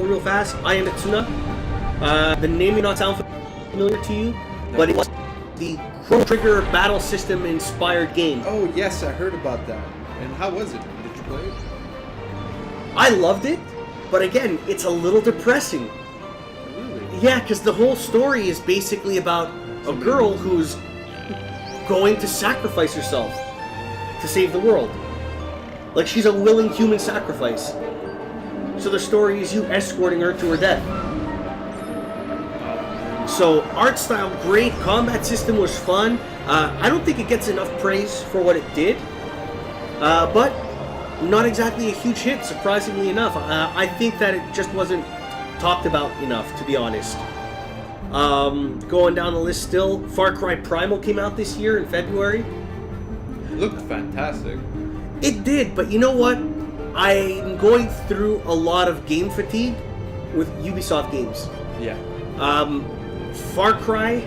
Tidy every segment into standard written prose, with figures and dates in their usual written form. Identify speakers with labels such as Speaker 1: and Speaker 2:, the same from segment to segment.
Speaker 1: real fast. Aya Natsuna. The name may not sound familiar to you, but it was the Chrono Trigger battle system inspired game.
Speaker 2: Oh yes, I heard about that. And how was it? Did you play it?
Speaker 1: I loved it, but again, it's a little depressing.
Speaker 2: Really?
Speaker 1: Yeah, because the whole story is basically about a girl who's going to sacrifice herself to save the world. Like, she's a willing human sacrifice. So the story is you escorting her to her death. So, art style, great. Combat system was fun. I don't think it gets enough praise for what it did. But not exactly a huge hit, surprisingly enough. I think that it just wasn't talked about enough, to be honest. Going down the list still, Far Cry Primal came out this year in February.
Speaker 2: Looked fantastic.
Speaker 1: It did, but you know what? I'm going through a lot of game fatigue with Ubisoft games.
Speaker 2: Yeah.
Speaker 1: Far Cry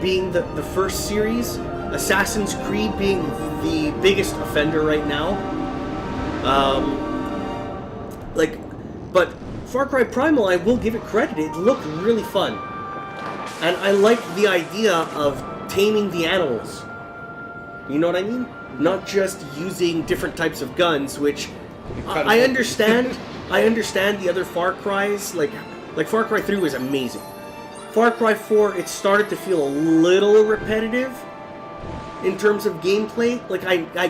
Speaker 1: being the first series, Assassin's Creed being the biggest offender right now. But Far Cry Primal, I will give it credit, it looked really fun. And I like the idea of taming the animals. You know what I mean? Not just using different types of guns, which I understand. I understand the other Far Cries, like Far Cry 3 was amazing. Far Cry 4, it started to feel a little repetitive in terms of gameplay. Like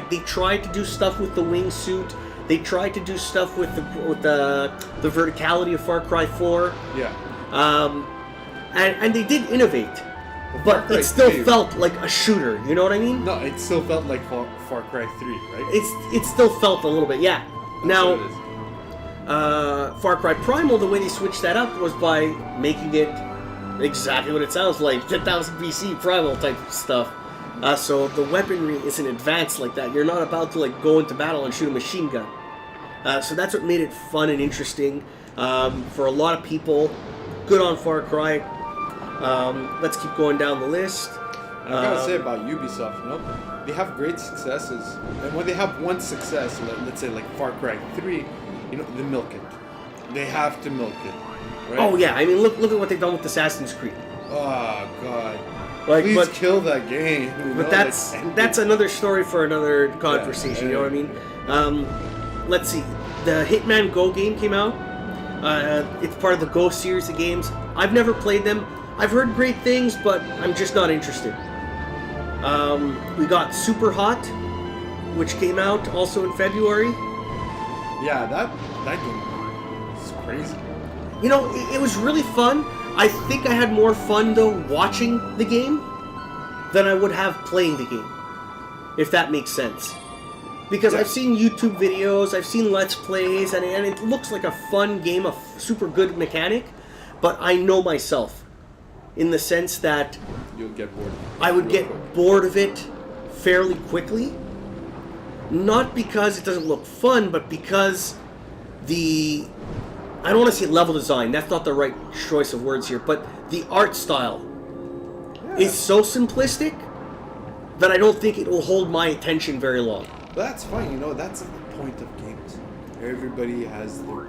Speaker 1: they tried to do stuff with the wingsuit. They tried to do stuff with the verticality of Far Cry 4.
Speaker 2: Yeah.
Speaker 1: And they did innovate, but it still felt like a shooter. You know what I mean?
Speaker 2: No, it still felt like Far Cry 3, right?
Speaker 1: It still felt a little bit, yeah. Now, Far Cry Primal, the way they switched that up was by making it exactly what it sounds like, 10,000 BC Primal type stuff. So the weaponry isn't advanced like that. You're not about to go into battle and shoot a machine gun. So that's what made it fun and interesting for a lot of people. Good on Far Cry. Let's keep going down the list.
Speaker 2: I gotta say about Ubisoft, they have great successes, and when they have one success, let's say like Far Cry 3, they milk it. They have to milk it, right?
Speaker 1: Oh yeah, I mean look at what they've done with Assassin's Creed.
Speaker 2: Oh god, please kill that game.
Speaker 1: But that's another story for another conversation. You know what I mean? Let's see, the Hitman Go game came out. It's part of the Go series of games. I've never played them. I've heard great things, but I'm just not interested. We got Super Hot, which came out also in February.
Speaker 2: Yeah, that game is crazy.
Speaker 1: It was really fun. I think I had more fun, though, watching the game than I would have playing the game, if that makes sense. Because I've seen YouTube videos, I've seen Let's Plays, and it looks like a fun game, a super good mechanic, but I know myself, in the sense that
Speaker 2: you'll get bored.
Speaker 1: I would get bored of it fairly quickly. Not because it doesn't look fun, but because I don't want to say level design, that's not the right choice of words here, but the art style is so simplistic that I don't think it will hold my attention very long.
Speaker 2: That's fine, that's the point of games. Everybody has their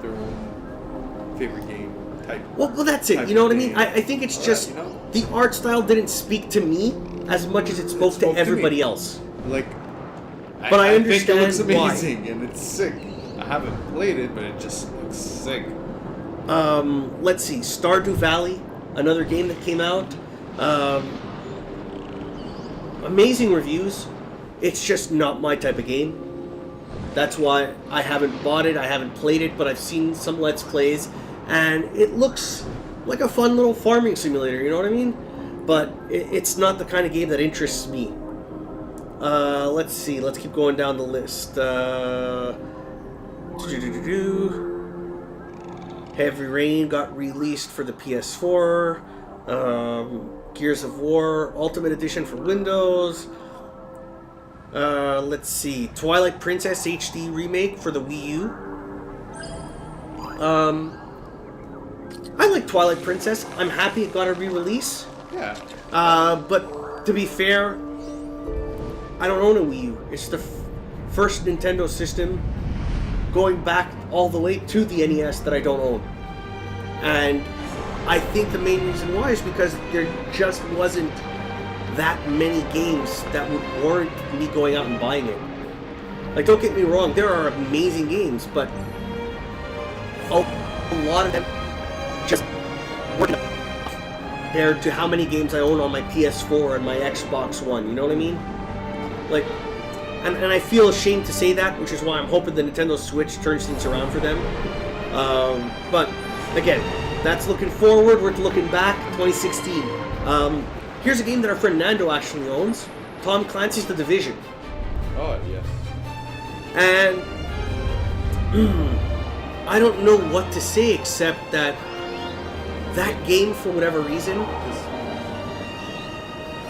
Speaker 2: own favorite game type.
Speaker 1: Well, that's it. You know what I mean? I think it's just the art style didn't speak to me as much as it spoke to everybody else. But I understand
Speaker 2: think it looks amazing
Speaker 1: why.
Speaker 2: And it's sick. I haven't played it, but it just looks sick.
Speaker 1: Let's see, Stardew Valley, another game that came out. Amazing reviews. It's just not my type of game. That's why I haven't bought it, I haven't played it, but I've seen some Let's Plays, and it looks like a fun little farming simulator, you know what I mean? But it's not the kind of game that interests me. Let's see, let's keep going down the list. Heavy Rain got released for the PS4. Gears of War Ultimate Edition for Windows. Let's see, Twilight Princess HD remake for the Wii U. I like Twilight Princess. I'm happy it got a re-release.
Speaker 2: Yeah.
Speaker 1: But to be fair, I don't own a Wii U. It's the first Nintendo system going back all the way to the NES that I don't own. And I think the main reason why is because there just wasn't that many games that would warrant me going out and buying it. Like, don't get me wrong, there are amazing games, but a lot of them just weren't compared to how many games I own on my PS4 and my Xbox One, you know what I mean? Like, and I feel ashamed to say that, which is why I'm hoping the Nintendo Switch turns things around for them. But, again, that's looking forward, we're looking back, 2016. Here's a game that our friend Nando actually owns, Tom Clancy's The Division.
Speaker 2: Oh, yes.
Speaker 1: And I don't know what to say except that that game, for whatever reason,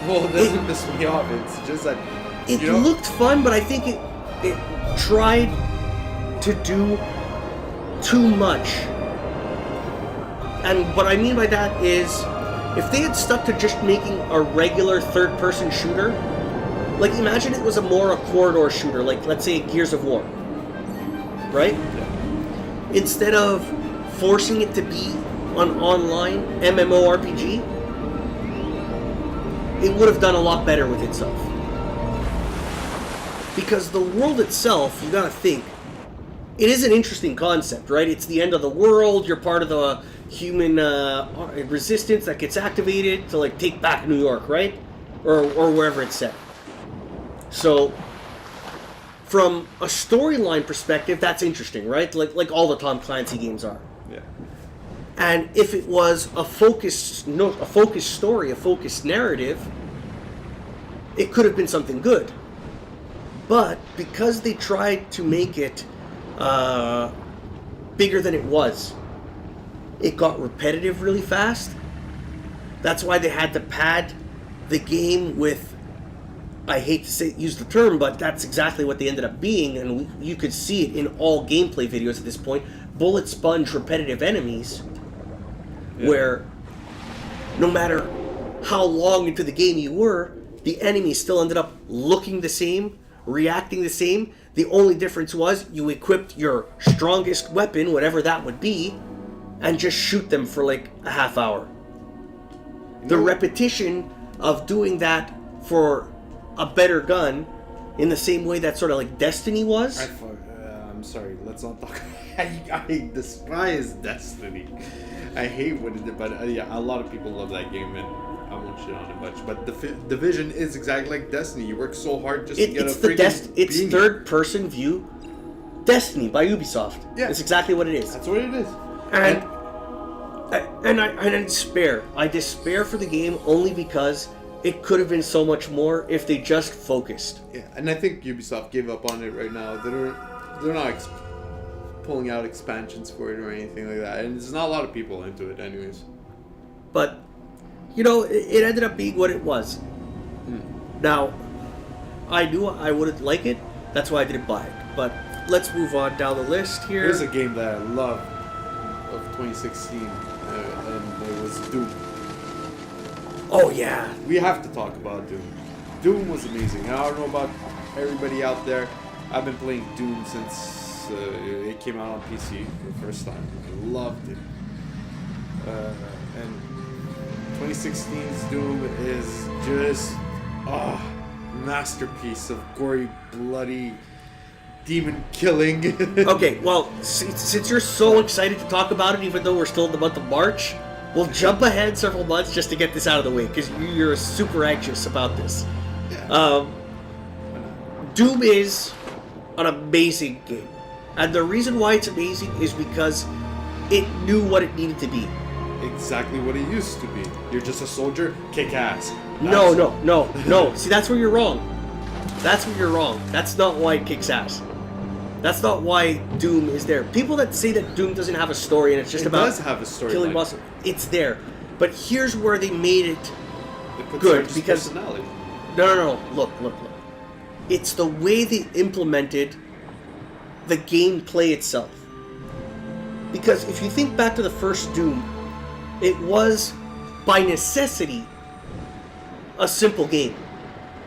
Speaker 2: well, it doesn't piss me off. It's just that
Speaker 1: it looked fun, but I think it tried to do too much. And what I mean by that is, if they had stuck to just making a regular third-person shooter, like imagine it was more a corridor shooter, like let's say Gears of War, right?
Speaker 2: Yeah.
Speaker 1: Instead of forcing it to be an online MMORPG, it would have done a lot better with itself. Because the world itself, you gotta think, it is an interesting concept, right? It's the end of the world, you're part of the human resistance that gets activated to like take back New York, right? Or wherever it's set. So, from a storyline perspective, that's interesting, right? Like all the Tom Clancy games are.
Speaker 2: Yeah.
Speaker 1: And if it was a focused story, a focused narrative, it could have been something good. But because they tried to make it bigger than it was, it got repetitive really fast. That's why they had to pad the game with, I hate to use the term, but that's exactly what they ended up being, and you could see it in all gameplay videos at this point, bullet sponge repetitive enemies, where no matter how long into the game you were, the enemies still ended up looking the same, reacting the same. The only difference was you equipped your strongest weapon, whatever that would be, and just shoot them for like a half hour. The repetition of doing that for a better gun, in the same way that sort of like Destiny was.
Speaker 2: I'm sorry, let's not talk. I despise Destiny. I hate what it did, but yeah, a lot of people love that game, and I won't shit on it much. But the Division is exactly like Destiny. You work so hard just to get
Speaker 1: it's
Speaker 2: a freaking
Speaker 1: it's third-person view Destiny by Ubisoft.
Speaker 2: Yeah,
Speaker 1: it's exactly what it is.
Speaker 2: That's what it is.
Speaker 1: And I despair. I despair for the game only because it could have been so much more if they just focused.
Speaker 2: Yeah, and I think Ubisoft gave up on it right now. They're not pulling out expansions for it or anything like that, and there's not a lot of people into it, anyways.
Speaker 1: But it ended up being what it was. Now, I knew I wouldn't like it. That's why I didn't buy it. But let's move on down the list here.
Speaker 2: Here's a game that I love of 2016, and it was Doom.
Speaker 1: Oh yeah.
Speaker 2: We have to talk about Doom. Doom was amazing. I don't know about everybody out there. I've been playing Doom since it came out on PC for the first time. I loved it. And 2016's Doom is just masterpiece of gory, bloody, demon killing.
Speaker 1: Okay, well, since you're so excited to talk about it, even though we're still in the month of March, we'll jump ahead several months just to get this out of the way, because you're super anxious about this.
Speaker 2: Yeah.
Speaker 1: Doom is an amazing game. And the reason why it's amazing is because it knew what it needed to be.
Speaker 2: Exactly what it used to be. You're just a soldier, kick ass.
Speaker 1: No. See, that's where you're wrong. That's where you're wrong. That's not why it kicks ass. That's not why Doom is there. People that say that Doom doesn't have a story and it's just about
Speaker 2: does have a story
Speaker 1: killing bosses, it's there. But here's where they made it good, because
Speaker 2: personality.
Speaker 1: No. Look. It's the way they implemented the gameplay itself. Because if you think back to the first Doom, it was by necessity a simple game.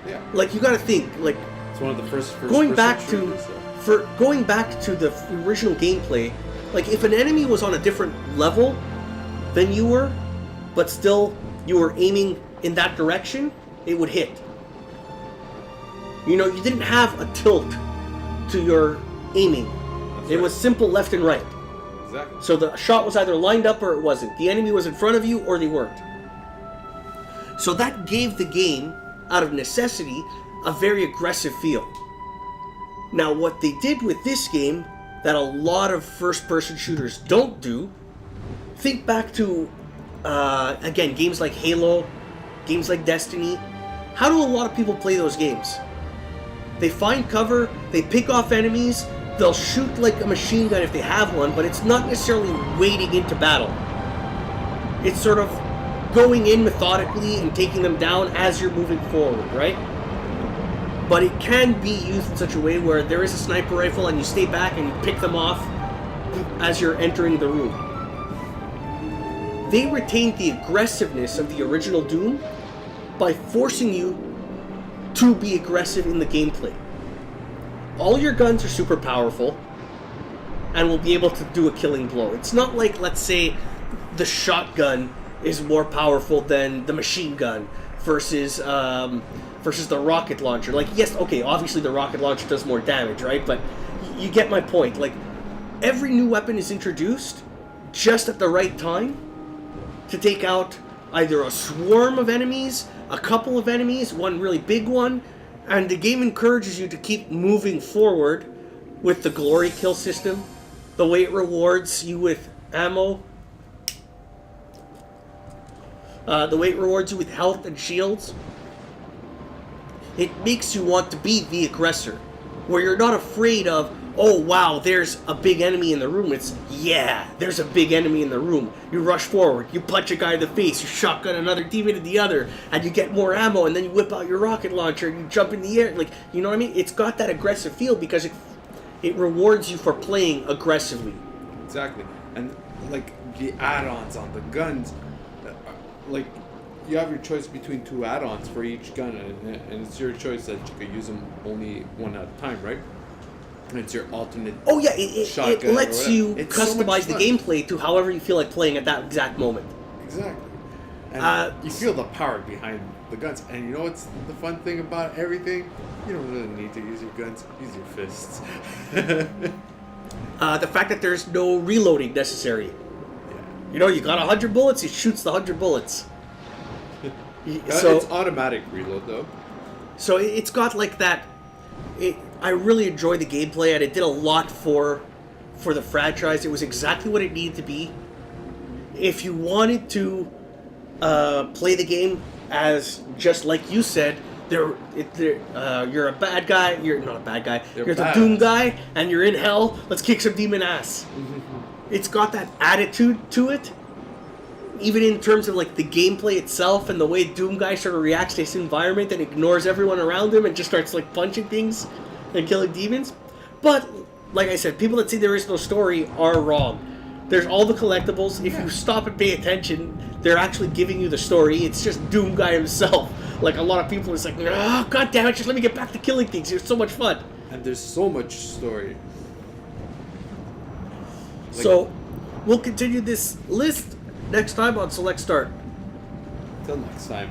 Speaker 2: Yeah.
Speaker 1: Like, you gotta think, like,
Speaker 2: it's one of the first
Speaker 1: going back to for going back to the original gameplay, like if an enemy was on a different level than you were, but still you were aiming in that direction, it would hit. You know, you didn't have a tilt to your aiming.
Speaker 2: That's
Speaker 1: It
Speaker 2: right.
Speaker 1: was simple left and right.
Speaker 2: Exactly.
Speaker 1: So the shot was either lined up or it wasn't. The enemy was in front of you or they weren't. So that gave the game, out of necessity, a very aggressive feel. Now, what they did with this game that a lot of first-person shooters don't do, think back to, again, games like Halo, games like Destiny. How do a lot of people play those games? They find cover, they pick off enemies, they'll shoot like a machine gun if they have one, but it's not necessarily wading into battle. It's sort of going in methodically and taking them down as you're moving forward, right? But it can be used in such a way where there is a sniper rifle and you stay back and you pick them off as you're entering the room. They retained the aggressiveness of the original Doom by forcing you to be aggressive in the gameplay. All your guns are super powerful and will be able to do a killing blow. It's not like, let's say, the shotgun is more powerful than the machine gun versus the rocket launcher. Like, yes, okay, obviously the rocket launcher does more damage, right? But you get my point. Like, every new weapon is introduced just at the right time to take out either a swarm of enemies, a couple of enemies, one really big one, and the game encourages you to keep moving forward with the glory kill system, the way it rewards you with ammo, the way it rewards you with health and shields. It makes you want to be the aggressor, where you're not afraid of, oh wow, there's a big enemy in the room. It's, yeah, there's a big enemy in the room. You rush forward, you punch a guy in the face, you shotgun another demon in the other, and you get more ammo, and then you whip out your rocket launcher and you jump in the air. Like, you know what I mean? It's got that aggressive feel because it rewards you for playing aggressively.
Speaker 2: Exactly. And like the add-ons on the guns, like you have your choice between 2 add-ons for each gun, and it's your choice that you could use them only one at a time, right? And it's your alternate.
Speaker 1: Oh yeah, it
Speaker 2: shotgun
Speaker 1: lets
Speaker 2: or
Speaker 1: you
Speaker 2: whatever. It's so much
Speaker 1: customize the
Speaker 2: fun.
Speaker 1: gameplay to however you feel like playing at that exact moment.
Speaker 2: Exactly. And you feel the power behind the guns. And you know what's the fun thing about everything? You don't really need to use your guns. Use your fists.
Speaker 1: The fact that there's no reloading necessary. You know, you got 100 bullets, it shoots the 100 bullets. So
Speaker 2: it's automatic reload though.
Speaker 1: So it's got like that. I really enjoy the gameplay, and it did a lot for the franchise. It was exactly what it needed to be. If you wanted to play the game as just like you said, you're a bad guy. You're not a bad guy. You're the
Speaker 2: badass.
Speaker 1: Doom guy, and you're in hell. Let's kick some demon ass. It's got that attitude to it. Even in terms of like the gameplay itself and the way Doom guy sort of reacts to his environment and ignores everyone around him and just starts like punching things and killing demons. But like I said, people that say there is no story are wrong. There's all the collectibles. If you stop and pay attention, they're actually giving you the story. It's just Doom guy himself. Like a lot of people, it's like, oh god damn it, just let me get back to killing things. It's so much fun.
Speaker 2: And there's so much story.
Speaker 1: So we'll continue this list next time on Select Start.
Speaker 2: Till next time.